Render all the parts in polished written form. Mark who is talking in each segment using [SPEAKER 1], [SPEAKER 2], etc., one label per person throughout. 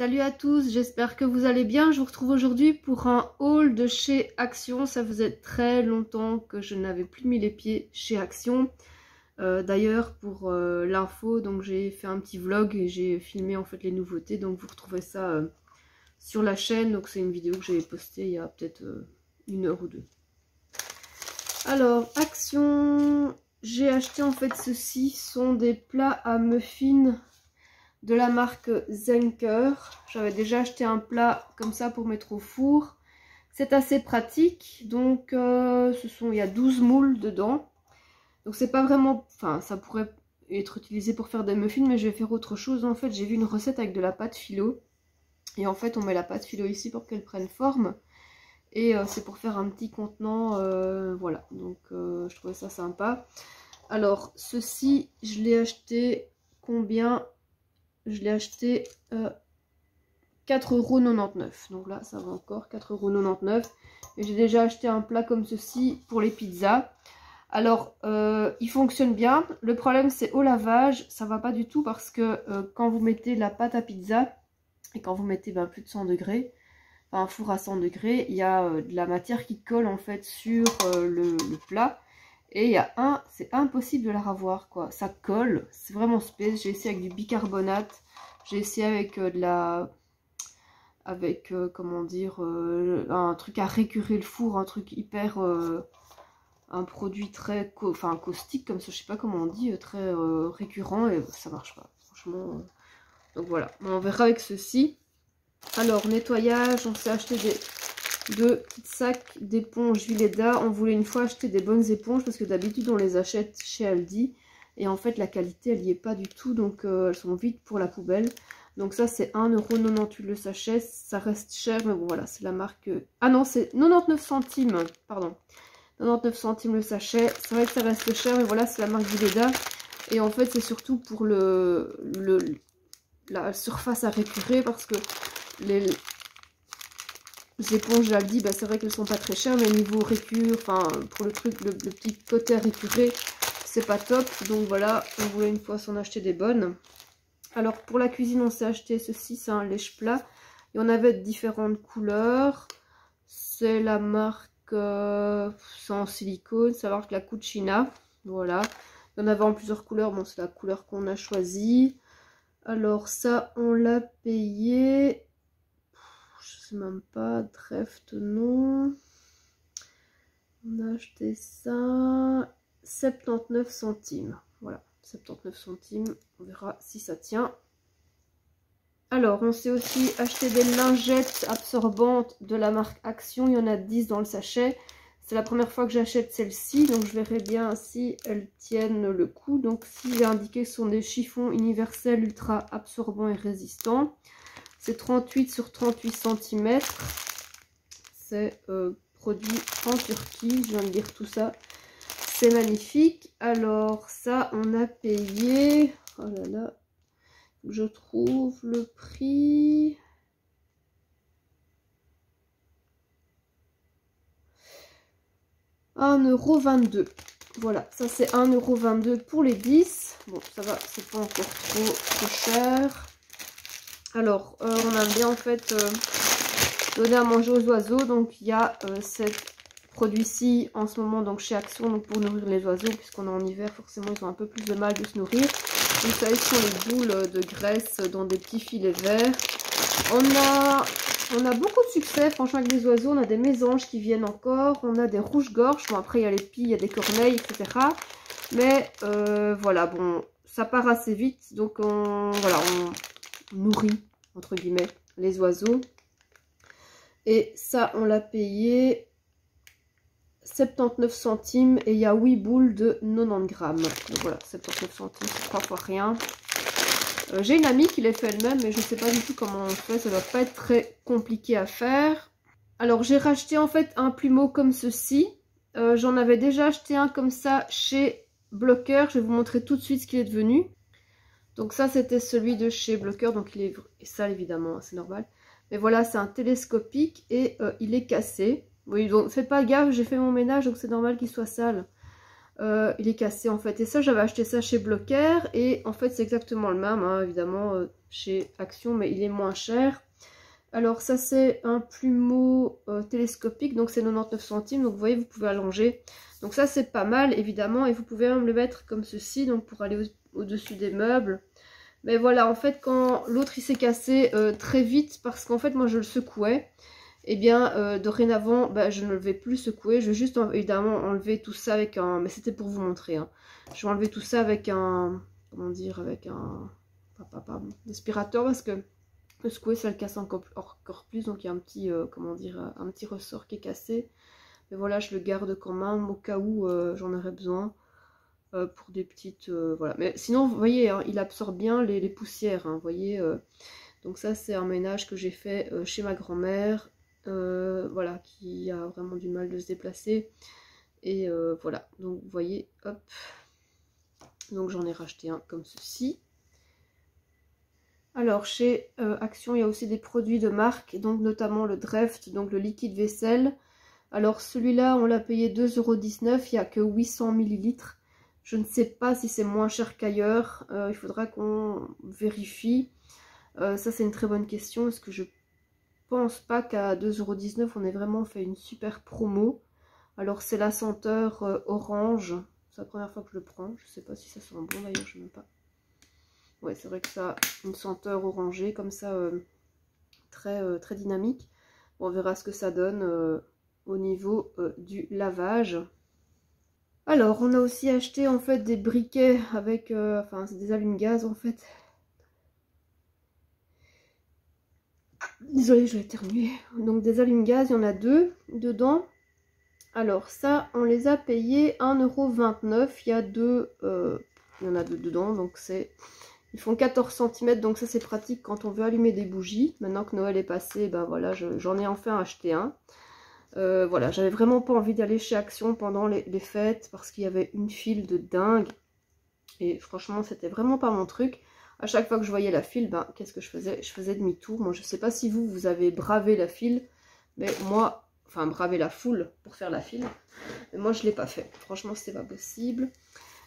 [SPEAKER 1] Salut à tous, j'espère que vous allez bien. Je vous retrouve aujourd'hui pour un haul de chez Action. Ça faisait très longtemps que je n'avais plus mis les pieds chez Action. D'ailleurs, pour l'info, donc j'ai fait un petit vlog et j'ai filmé en fait les nouveautés. Donc vous retrouvez ça sur la chaîne. Donc c'est une vidéo que j'ai postée il y a peut-être une heure ou deux. Alors, Action, j'ai acheté en fait ceci. Ce sont des plats à muffins de la marque Zenker. J'avais déjà acheté un plat comme ça pour mettre au four. C'est assez pratique. Donc il y a 12 moules dedans. Donc c'est pas vraiment... Enfin, ça pourrait être utilisé pour faire des muffins, mais je vais faire autre chose. En fait, j'ai vu une recette avec de la pâte philo. Et en fait, on met la pâte philo ici pour qu'elle prenne forme. Et c'est pour faire un petit contenant. Voilà. Donc je trouvais ça sympa. Alors, ceci, je l'ai acheté combien ? Je l'ai acheté 4,99 €. Donc là, ça va encore, 4,99 €. Et j'ai déjà acheté un plat comme ceci pour les pizzas. Alors, il fonctionne bien. Le problème, c'est au lavage. Ça va pas du tout parce que quand vous mettez la pâte à pizza et quand vous mettez plus de 100 degrés, enfin un four à 100 degrés, il y a de la matière qui colle en fait sur le plat. Et il y a c'est impossible de la revoir quoi, ça colle, c'est vraiment space. J'ai essayé avec du bicarbonate, j'ai essayé avec comment dire, un truc à récurer le four, un truc hyper, un produit très, caustique comme ça, je sais pas comment on dit, très récurrent et ça marche pas, franchement. Donc voilà, on verra avec ceci. Alors nettoyage, on s'est acheté deux petits sacs d'éponges Villeda. On voulait une fois acheter des bonnes éponges parce que d'habitude on les achète chez Aldi et en fait la qualité elle y est pas du tout, donc elles sont vides pour la poubelle. Donc ça c'est 1,98 € le sachet, ça reste cher mais bon voilà, c'est la marque... Ah non, c'est 99 centimes, pardon, 99 centimes le sachet. C'est vrai que ça reste cher mais voilà, c'est la marque Villeda et en fait c'est surtout pour la surface à récurer parce que les éponges d'Aldi, c'est vrai qu'elles sont pas très chères, mais niveau récure, enfin pour le truc, le petit côté à récurer, c'est pas top. Donc voilà, on voulait une fois s'en acheter des bonnes. Alors pour la cuisine, on s'est acheté ceci, c'est un lèche-plat. Il y en avait de différentes couleurs. C'est la marque, c'est en silicone, c'est la marque la Cucina. Voilà, il y en avait en plusieurs couleurs, bon c'est la couleur qu'on a choisie. Alors ça, on l'a payé... Je sais même pas, Dreft, non. On a acheté ça 79 centimes. Voilà, 79 centimes. On verra si ça tient. Alors, on s'est aussi acheté des lingettes absorbantes de la marque Action. Il y en a 10 dans le sachet. C'est la première fois que j'achète celle-ci, donc je verrai bien si elles tiennent le coup. Donc, si j'ai indiqué que ce sont des chiffons universels ultra absorbants et résistants. C'est 38 sur 38 cm. C'est produit en Turquie. Je viens de dire tout ça. C'est magnifique. Alors ça, on a payé... Oh là là. Je trouve le prix... €1,22 €. Voilà, ça c'est 1,22 € pour les 10. Bon, ça va, c'est pas encore trop cher. Alors, on aime bien en fait donner à manger aux oiseaux. Donc, il y a ce produit-ci en ce moment donc chez Action donc pour nourrir les oiseaux. Puisqu'on est en hiver, forcément, ils ont un peu plus de mal de se nourrir. Donc, ça, ce sont les boules de graisse dans des petits filets verts. On a beaucoup de succès, franchement, avec les oiseaux. On a des mésanges qui viennent encore. On a des rouges-gorges. Bon, après, il y a les pies, il y a des corneilles, etc. Mais voilà, bon, ça part assez vite. Donc, voilà, on nourrit entre guillemets les oiseaux et ça on l'a payé 79 centimes et il y a 8 boules de 90 grammes. Donc voilà, 79 centimes, c'est 3 fois rien. J'ai une amie qui les fait elle-même mais je sais pas du tout comment on fait, ça doit pas être très compliqué à faire. Alors j'ai racheté en fait un plumeau comme ceci. J'en avais déjà acheté un comme ça chez Blocker, je vais vous montrer tout de suite ce qu'il est devenu. Donc ça c'était celui de chez Blocker, donc il est sale évidemment, c'est normal. Mais voilà, c'est un télescopique et il est cassé. Oui, donc faites pas gaffe, j'ai fait mon ménage donc c'est normal qu'il soit sale. il est cassé en fait. Et ça, j'avais acheté ça chez Blocker. Et en fait, c'est exactement le même, hein, évidemment, chez Action, mais il est moins cher. Alors ça, c'est un plumeau télescopique, donc c'est 99 centimes. Donc vous voyez, vous pouvez allonger. Donc ça, c'est pas mal, évidemment. Et vous pouvez même le mettre comme ceci, donc pour aller au-dessus des meubles. Mais voilà, en fait, quand l'autre, il s'est cassé très vite, parce qu'en fait, moi, je le secouais. Et bien, dorénavant, bah, je ne le vais plus secouer. Je vais juste, évidemment, enlever tout ça avec un... Mais c'était pour vous montrer, hein. Je vais enlever tout ça avec un... Comment dire? Avec un... aspirateur, parce que le secouer, ça le casse encore plus. Donc, il y a un petit, comment dire, un petit ressort qui est cassé. Mais voilà, je le garde quand même, au cas où j'en aurais besoin. Pour des petites... voilà. Mais sinon, vous voyez, hein, il absorbe bien les poussières, hein, vous voyez. Donc ça, c'est un ménage que j'ai fait chez ma grand-mère. Voilà, qui a vraiment du mal de se déplacer. Et voilà, donc vous voyez, hop. Donc j'en ai racheté un comme ceci. Alors chez Action, il y a aussi des produits de marque, donc notamment le Dreft, donc le liquide vaisselle. Alors celui-là, on l'a payé 2,19 €, il n'y a que 800 ml. Je ne sais pas si c'est moins cher qu'ailleurs, il faudra qu'on vérifie. Ça, c'est une très bonne question. Est-ce que je pense pas qu'à 2,19 € on ait vraiment fait une super promo. Alors c'est la senteur orange. C'est la première fois que je le prends. Je sais pas si ça sent bon d'ailleurs, je ne sais même pas. Ouais, c'est vrai que ça a une senteur orangée comme ça, très dynamique. Bon, on verra ce que ça donne au niveau du lavage. Alors on a aussi acheté en fait des briquets avec, enfin c'est des allumes-gaz en fait. Désolée, je vais éternuer. Donc des allumes-gaz, il y en a 2 dedans. Alors ça, on les a payés 1,29 €. Il y a il y en a 2 dedans, donc c'est... Ils font 14 cm, donc ça c'est pratique quand on veut allumer des bougies. Maintenant que Noël est passé, ben voilà, j'en ai enfin acheté un. Voilà, j'avais vraiment pas envie d'aller chez Action pendant les fêtes, parce qu'il y avait une file de dingue. Et franchement, c'était vraiment pas mon truc. À chaque fois que je voyais la file, ben, qu'est-ce que je faisais? Je faisais demi-tour. Moi, je sais pas si vous avez bravé la file, mais moi, enfin, bravé la foule pour faire la file. Mais moi, je l'ai pas fait. Franchement, c'était pas possible.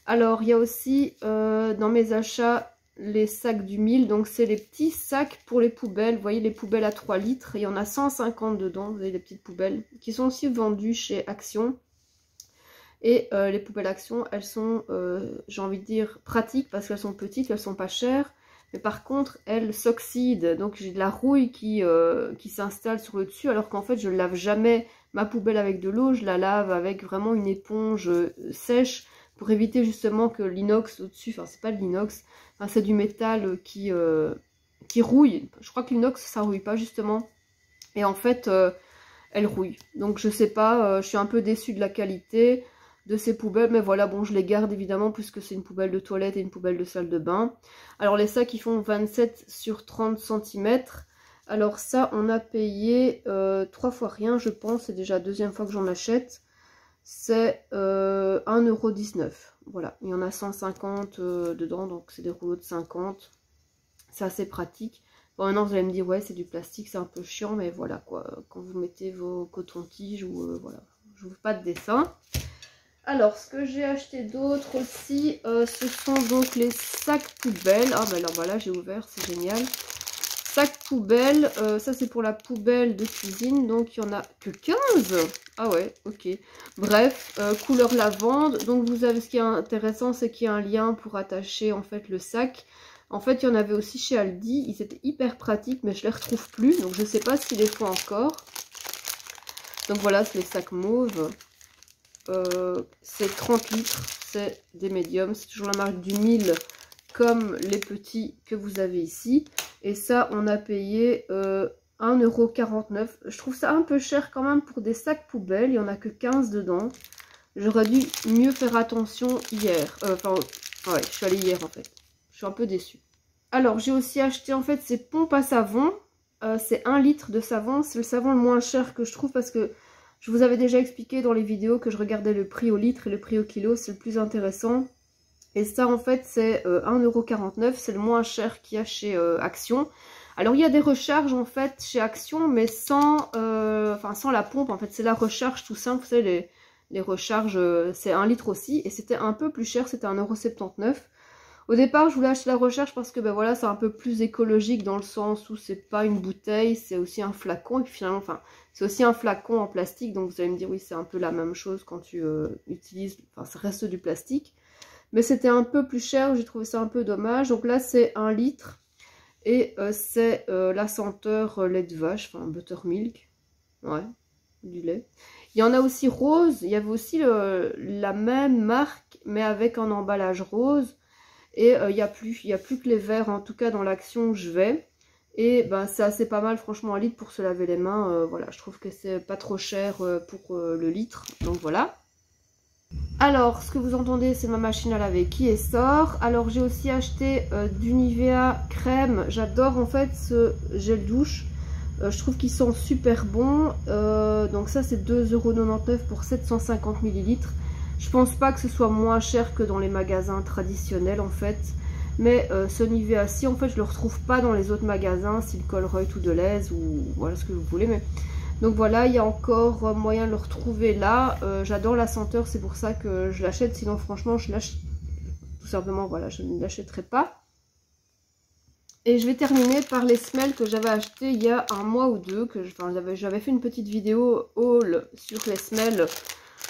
[SPEAKER 1] Alors, il y a aussi, dans mes achats, les sacs du 1000. Donc, c'est les petits sacs pour les poubelles. Vous voyez, les poubelles à 3 litres. Il y en a 150 dedans. Vous avez les petites poubelles qui sont aussi vendues chez Action. Et les poubelles Action, elles sont, j'ai envie de dire, pratiques parce qu'elles sont petites, elles sont pas chères. Mais par contre, elles s'oxydent. Donc j'ai de la rouille qui s'installe sur le dessus. Alors qu'en fait, je ne lave jamais ma poubelle avec de l'eau. Je la lave avec vraiment une éponge sèche pour éviter justement que l'inox au-dessus, enfin c'est pas de l'inox, enfin, c'est du métal qui rouille. Je crois que l'inox, ça rouille pas justement. Et en fait, elle rouille. Donc je sais pas, je suis un peu déçue de la qualité de ces poubelles, mais voilà, bon, je les garde évidemment puisque c'est une poubelle de toilette et une poubelle de salle de bain. Alors les sacs, ils font 27 sur 30 cm. Alors ça, on a payé 3 fois rien, je pense. C'est déjà la deuxième fois que j'en achète. C'est 1,19 €. Voilà, il y en a 150 dedans, donc c'est des rouleaux de 50. C'est assez pratique. Bon, maintenant vous allez me dire, ouais, c'est du plastique, c'est un peu chiant, mais voilà quoi. Quand vous mettez vos cotons-tiges ou voilà, je vous fais pas de dessin. Alors, ce que j'ai acheté d'autre aussi, ce sont donc les sacs poubelles. Ah, ben alors voilà, j'ai ouvert, c'est génial. Sacs poubelles, ça c'est pour la poubelle de cuisine, donc il n'y en a que 15. Ah ouais, ok. Bref, couleur lavande. Donc vous avez, ce qui est intéressant, c'est qu'il y a un lien pour attacher en fait le sac. En fait, il y en avait aussi chez Aldi, ils étaient hyper pratiques, mais je les retrouve plus, donc je ne sais pas s'ils les font encore. Donc voilà, c'est les sacs mauves. C'est 30 litres, c'est des médiums, c'est toujours la marque du 1000 comme les petits que vous avez ici. Et ça, on a payé 1,49 €. Je trouve ça un peu cher quand même pour des sacs poubelles, il n'y en a que 15 dedans. J'aurais dû mieux faire attention hier. Enfin, ouais, je suis allée hier en fait. Je suis un peu déçue. Alors, j'ai aussi acheté en fait ces pompes à savon. C'est 1 litre de savon. C'est le savon le moins cher que je trouve parce que je vous avais déjà expliqué dans les vidéos que je regardais le prix au litre et le prix au kilo. C'est le plus intéressant. Et ça, en fait, c'est 1,49 €. C'est le moins cher qu'il y a chez Action. Alors, il y a des recharges, en fait, chez Action, mais sans la pompe. En fait, c'est la recharge tout simple. Vous savez, Les recharges, c'est 1 litre aussi. Et c'était un peu plus cher, c'était 1,79 €. Au départ, je voulais acheter la recharge parce que ben voilà, c'est un peu plus écologique dans le sens où c'est pas une bouteille, c'est aussi un flacon. Et puis finalement, enfin, c'est aussi un flacon en plastique. Donc vous allez me dire, oui, c'est un peu la même chose quand tu utilises, enfin, ça reste du plastique. Mais c'était un peu plus cher, j'ai trouvé ça un peu dommage. Donc là, c'est 1 litre. Et c'est la senteur lait de vache, enfin buttermilk. Ouais, du lait. Il y en a aussi rose. Il y avait aussi la même marque, mais avec un emballage rose. Et il n'y a plus que les verts, en tout cas dans l'action où je vais. Et ben c'est assez pas mal franchement 1 litre pour se laver les mains. Voilà, je trouve que c'est pas trop cher pour le litre. Donc voilà. Alors, ce que vous entendez, c'est ma machine à laver qui sort. Alors, j'ai aussi acheté du Nivea crème. J'adore en fait ce gel douche. Je trouve qu'ils sont super bons. Donc ça, c'est 2,99 € pour 750 ml. Je pense pas que ce soit moins cher que dans les magasins traditionnels en fait. Mais ce Nivea-ci, en fait, je le retrouve pas dans les autres magasins, style Colruyt ou Deleuze ou voilà ce que vous voulez. Mais donc voilà, il y a encore moyen de le retrouver là. J'adore la senteur, c'est pour ça que je l'achète. Sinon, franchement, je l'achète tout simplement. Voilà, je ne l'achèterai pas. Et je vais terminer par les semelles que j'avais achetées il y a 1 mois ou 2. J'avais fait une petite vidéo haul sur les semelles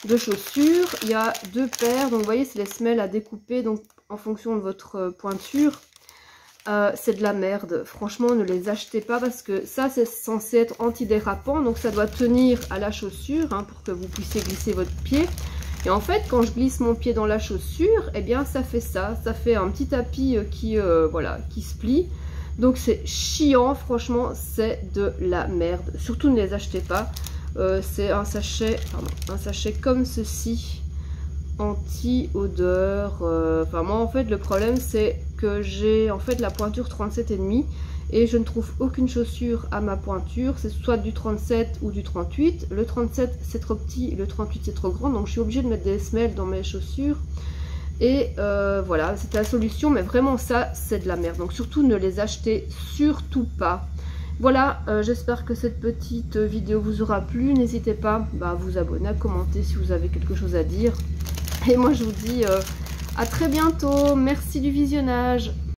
[SPEAKER 1] de chaussures. Il y a 2 paires. Donc vous voyez, c'est les semelles à découper donc en fonction de votre pointure. C'est de la merde. Franchement, ne les achetez pas parce que ça, c'est censé être antidérapant. Donc ça doit tenir à la chaussure hein, pour que vous puissiez glisser votre pied. Et en fait, quand je glisse mon pied dans la chaussure, eh bien ça fait ça. Ça fait un petit tapis voilà, qui se plie. Donc c'est chiant, franchement, c'est de la merde. Surtout ne les achetez pas. C'est un sachet comme ceci, anti-odeur. Enfin moi en fait le problème c'est que j'ai en fait la pointure 37,5 et je ne trouve aucune chaussure à ma pointure. C'est soit du 37 ou du 38. Le 37 c'est trop petit, le 38 c'est trop grand. Donc je suis obligée de mettre des semelles dans mes chaussures. Et voilà, c'était la solution, mais vraiment ça, c'est de la merde. Donc surtout, ne les achetez surtout pas. Voilà, j'espère que cette petite vidéo vous aura plu. N'hésitez pas à vous abonner, à commenter si vous avez quelque chose à dire. Et moi, je vous dis à très bientôt. Merci du visionnage.